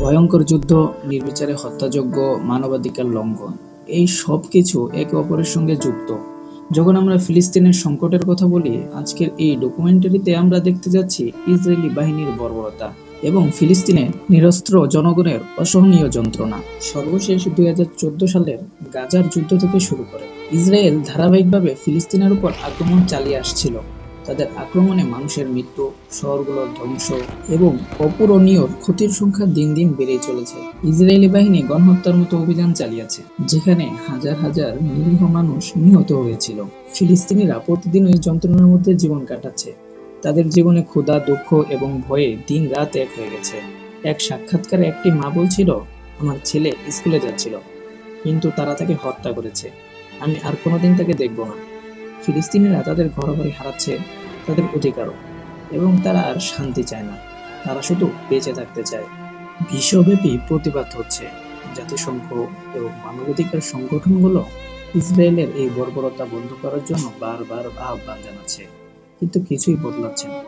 ভয়ঙ্কর যুদ্ধ, নির্বিচারে হত্যাযজ্ঞ, মানবাধিকার লঙ্ঘন, এই সব কিছু একে অপরের সঙ্গে যুক্ত। যখন আমরা ফিলিস্তিনের সংকটের কথা বলি, আজকের এই ডকুমেন্টারিতে আমরা দেখতে যাচ্ছি ইসরায়েলি বাহিনীর বর্বরতা এবং ফিলিস্তিনের নিরস্ত্র জনগণের অসহনীয় যন্ত্রণা। সর্বশেষ 2014 সালের গাজার যুদ্ধ থেকে শুরু করে ইসরায়েল ধারাবাহিকভাবে ফিলিস্তিনের উপর আক্রমণ চালিয়ে আসছিল। তাদের আক্রমণে মানুষের মৃত্যু, শহরগুলোর ধ্বংস এবং অপূরণীয় ক্ষতির সংখ্যা দিন দিন বেড়েই চলেছে। ইসরায়েলি বাহিনী গণহত্যার মতো অভিযান চালিয়েছে, যেখানে হাজার হাজার নিরীহ মানুষ নিহত হয়েছিল। ফিলিস্তিনিরা প্রতিদিন ওই যন্ত্রণার মধ্যে জীবন কাটাচ্ছে। তাদের জীবনে ক্ষুধা, দুঃখ এবং ভয়ে দিন রাত এক হয়ে গেছে। এক সাক্ষাৎকারে একটি মা বলছিল, আমার ছেলে স্কুলে যাচ্ছিল, কিন্তু তারা তাকে হত্যা করেছে। আমি আর কোনোদিন তাকে দেখব না। ফিলিস্তিনিরা তাদের ঘরবাড়ি হারাচ্ছে, তাদের অধিকারও, এবং তারা আর শান্তি চায় না। তারা শুধু বেঁচে থাকতে চায়। বিশ্বব্যাপী প্রতিবাদ হচ্ছে। জাতিসংঘ এবং মানবাধিকার সংগঠনগুলো ইসরায়েলের এই বর্বরতা বন্ধ করার জন্য বারবার আহ্বান জানাচ্ছে, কিন্তু কিছুই বদলাচ্ছে না।